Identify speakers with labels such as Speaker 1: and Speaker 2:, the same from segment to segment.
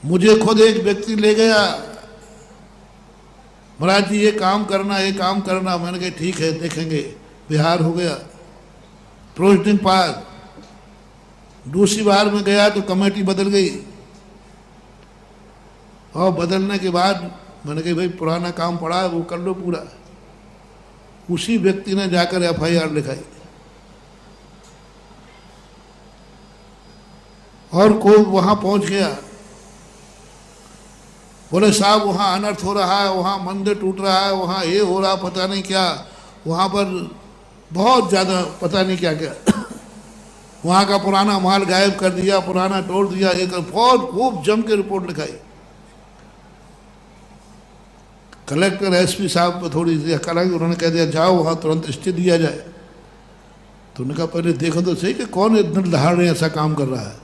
Speaker 1: मुझे खुद एक व्यक्ति ले गया, महाराज जी ये काम करना, ये काम करना। मैंने कहा ठीक है देखेंगे। बिहार हो गया, प्रोसेसिंग पास। दूसरी बार में गया तो कमेटी बदल गई, और बदलने के बाद मैंने कहा भाई पुराना काम पड़ा है वो कर लो पूरा। उसी व्यक्ति ने जाकर FIR लिखाई, और कोई वहां पहुंच गया, बोले साहब वहाँ अनर्थ हो रहा है, वहाँ मंदिर टूट रहा है, वहाँ ये हो रहा पता नहीं क्या, वहाँ पर बहुत ज़्यादा पता नहीं क्या क्या वहाँ का पुराना माल गायब कर दिया, पुराना तोड़ दिया। एक बहुत खूब जम के रिपोर्ट लिखाई। कलेक्टर SP साहब को थोड़ी सी अकल आई, उन्होंने कह दिया जाओ वहाँ तुरंत स्टे दिया जाए। तो उन्होंने कहा पहले देखो तो सही कि कौन इतना दहाड़े ऐसा काम कर रहा है,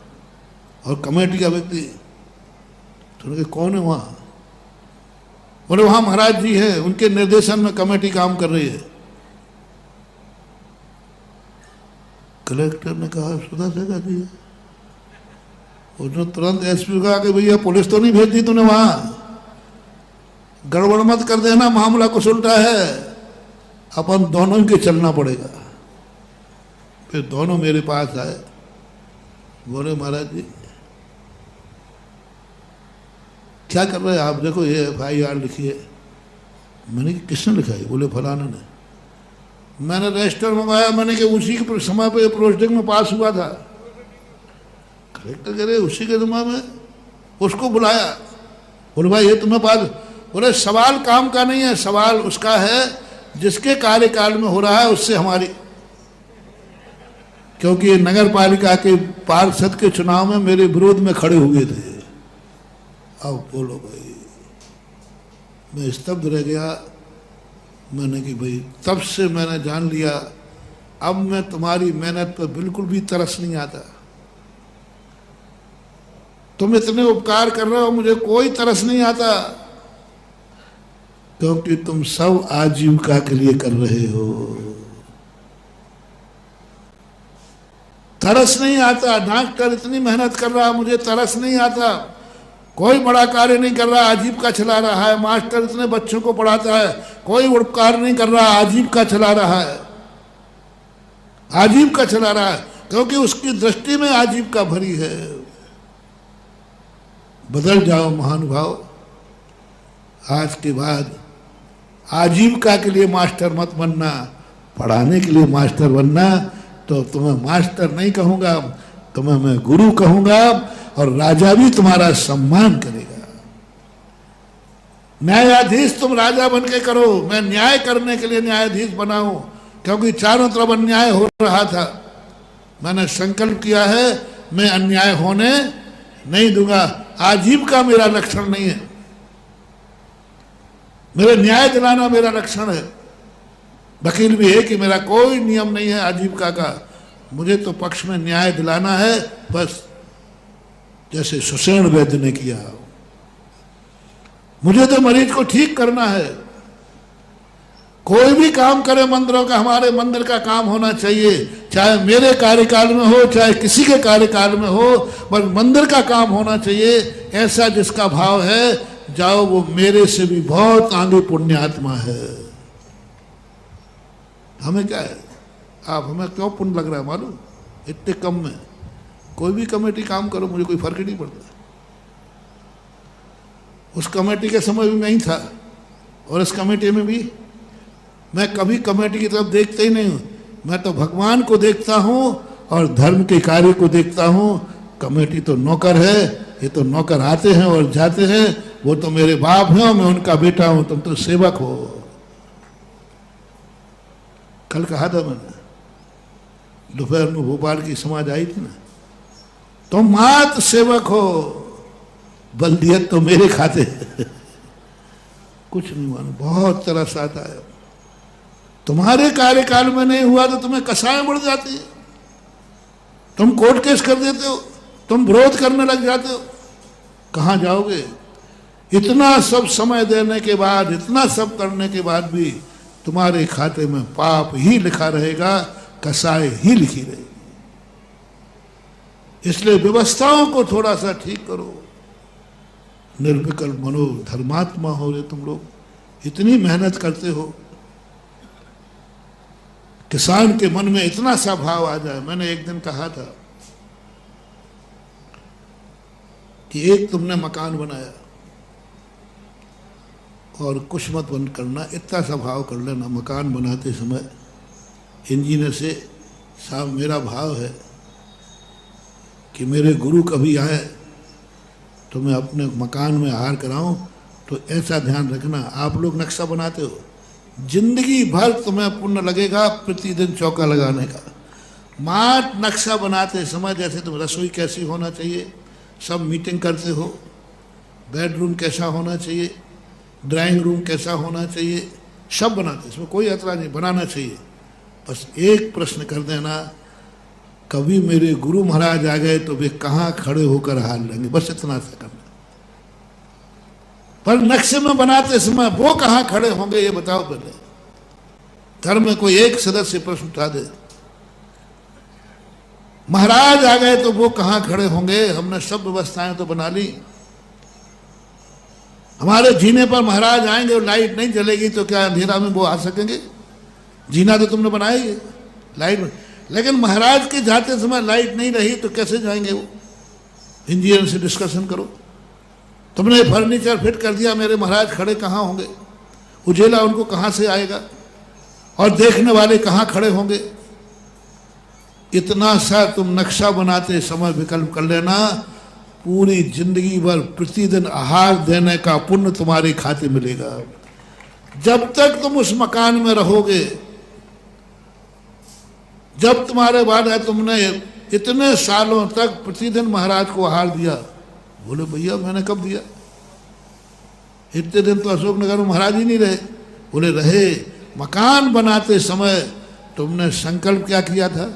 Speaker 1: और कमेटी का व्यक्ति। तो उन्होंने कहा कौन है वहाँ? बोले वहाँ महाराज जी हैं, उनके निर्देशन में कमेटी काम कर रही है। कलेक्टर ने कहा सुधा से कहती है। उसने तुरंत SP को कहा कि भैया पुलिस तो नहीं भेज दी तूने वहाँ, गड़बड़ मत कर देना, मामला कुछ उल्टा है, अपन दोनों के चलना पड़ेगा। फिर दोनों मेरे पास आए, बोले महाराज जी क्या कर रहे हैं आप, देखो ये FIR लिखी है। मैंने कि किसने लिखा है? बोले फलाना ने। मैंने रजिस्टर मंगाया, मैंने कि उसी के समय पे प्रोसीडिंग में पास हुआ था। कलेक्टर कह रहे उसी के समय में, उसको बुलाया, बोले भाई ये तुम्हें पास। बोले सवाल काम का नहीं है, सवाल उसका है जिसके कार्यकाल में हो रहा है उससे हमारी, क्योंकि नगर पालिका के पार्षद के चुनाव में मेरे विरोध में खड़े हुए थे। अब बोलो भाई, मैं स्तब्ध रह गया। मैंने कि भाई तब से मैंने जान लिया, अब मैं तुम्हारी मेहनत पर बिल्कुल भी तरस नहीं आता। तुम इतने उपकार कर रहे हो, मुझे कोई तरस नहीं आता, क्योंकि तुम सब आजीविका के लिए कर रहे हो। तरस नहीं आता। डॉक्टर इतनी मेहनत कर रहा, मुझे तरस नहीं आता। कोई बड़ा कार्य नहीं कर रहा, आजीविका चला रहा है। मास्टर इतने बच्चों को पढ़ाता है, कोई उपकार नहीं कर रहा, आजीविका चला रहा है, आजीविका चला रहा है, क्योंकि उसकी दृष्टि में आजीविका भरी है। बदल जाओ महानुभाव, आज के बाद आजीविका के लिए मास्टर मत बनना, पढ़ाने के लिए मास्टर बनना। तो तुम्हें मास्टर नहीं कहूंगा, तुम्हें मैं गुरु कहूंगा, और राजा भी तुम्हारा सम्मान करेगा। न्यायाधीश तुम राजा बन के करो, मैं न्याय करने के लिए न्यायाधीश बनाऊं, क्योंकि चारों तरफ अन्याय हो रहा था। मैंने संकल्प किया है मैं अन्याय होने नहीं दूंगा। आजीविका मेरा लक्षण नहीं है, मेरे न्याय दिलाना मेरा लक्षण है। वकील भी है कि मेरा कोई नियम नहीं है आजीविका का, मुझे तो पक्ष में न्याय दिलाना है बस, जैसे सुषेण वैद्य ने किया। मुझे तो मरीज को ठीक करना है। कोई भी काम करे मंदिरों का, हमारे मंदिर का काम होना चाहिए, चाहे मेरे कार्यकाल में हो चाहे किसी के कार्यकाल में हो, बस मंदिर का काम होना चाहिए। ऐसा जिसका भाव है, जाओ वो मेरे से भी बहुत आगे पुण्यात्मा है। हमें क्या है, आप हमें क्यों पुण्य लग रहा है मालूम? इतने कम में कोई भी कमेटी काम करो, मुझे कोई फर्क ही नहीं पड़ता। उस कमेटी के समय भी मैं ही था, और इस कमेटी में भी मैं कभी कमेटी की तरफ देखता ही नहीं हूँ। मैं तो भगवान को देखता हूँ और धर्म के कार्य को देखता हूँ। कमेटी तो नौकर है, ये तो नौकर आते हैं और जाते हैं, वो तो मेरे बाप हैं और मैं उनका बेटा हूँ, तुम तो सेवक हो। कल कहा था मैंने, दोपहर में भोपाल की समाज आई थी ना, तुम मात्र सेवक हो, बल्दियत तो मेरे खाते कुछ नहीं मानो। बहुत तरस आता है, तुम्हारे कार्यकाल में नहीं हुआ तो तुम्हें कसाएं बढ़ जाती है, तुम कोर्ट केस कर देते हो, तुम विरोध करने लग जाते हो। कहाँ जाओगे? इतना सब समय देने के बाद, इतना सब करने के बाद भी तुम्हारे खाते में पाप ही लिखा रहेगा, कसाई ही लिखी रहेगी। इसलिए व्यवस्थाओं को थोड़ा सा ठीक करो। निर्विकल्प मनो धर्मात्मा हो रे तुम लोग, इतनी मेहनत करते हो, किसान के मन में इतना सा भाव आ जाए। मैंने एक दिन कहा था कि एक तुमने मकान बनाया और कुछ मत बंद करना, इतना सा भाव कर लेना मकान बनाते समय इंजीनियर से, साहब मेरा भाव है कि मेरे गुरु कभी आए तो मैं अपने मकान में आहार कराऊं, तो ऐसा ध्यान रखना। आप लोग नक्शा बनाते हो, जिंदगी भर तुम्हें पुण्य लगेगा प्रतिदिन चौका लगाने का। मात नक्शा बनाते समय जैसे तुम रसोई कैसी होना चाहिए सब मीटिंग करते हो, बेडरूम कैसा होना चाहिए, ड्राइंग रूम कैसा होना चाहिए, सब बनाते, इसमें कोई ऐतराज नहीं, बनाना चाहिए। बस एक प्रश्न कर देना, कभी मेरे गुरु महाराज आ गए तो वे कहाँ खड़े होकर हार लेंगे, बस इतना सा करना। पर नक्शे में बनाते समय वो कहाँ खड़े होंगे ये बताओ पहले। धर्म में कोई एक सदस्य प्रश्न उठा दे, महाराज आ गए तो वो कहाँ खड़े होंगे, हमने सब व्यवस्थाएं तो बना ली, हमारे जीने पर महाराज आएंगे और लाइट नहीं जलेगी तो क्या अंधेरा में वो आ सकेंगे? जीना तो तुमने बनाया ही लाइट, लेकिन महाराज के जाते समय लाइट नहीं रही तो कैसे जाएंगे वो? इंजीनियर से डिस्कशन करो, तुमने फर्नीचर फिट कर दिया, मेरे महाराज खड़े कहाँ होंगे? उजेला उनको कहाँ से आएगा? और देखने वाले कहाँ खड़े होंगे? इतना सा तुम नक्शा बनाते समय विकल्प कर लेना, पूरी जिंदगी भर प्रतिदिन आहार देने का पुण्य तुम्हारे खाते मिलेगा। जब तक तुम उस मकान में रहोगे, जब तुम्हारे बाद है तुमने इतने सालों तक प्रतिदिन महाराज को आहार दिया, बोले भैया मैंने कब दिया? इतने दिन तो अशोकनगर में महाराज ही नहीं रहे। बोले रहे, मकान बनाते समय तुमने संकल्प क्या किया था?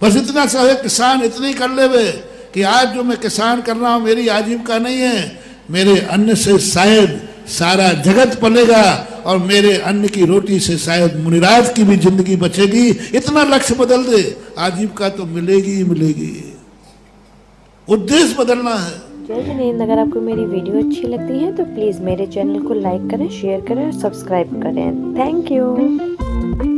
Speaker 1: बस इतना सा है, किसान इतनी कर ले वे कि आज जो मैं किसान कर रहा हूं मेरी आजीविका नहीं है, मेरे अन्न से शायद सारा जगत पलेगा और मेरे अन्न की रोटी से शायद मुनिराज की भी जिंदगी बचेगी। इतना लक्ष्य बदल दे, आजीविका तो मिलेगी ही मिलेगी। उद्देश्य बदलना है।
Speaker 2: जय जिनेंद्र, अगर आपको मेरी वीडियो अच्छी लगती है तो प्लीज़ मेरे चैनल को लाइक करें, शेयर करें और सब्सक्राइब करें। Thank you.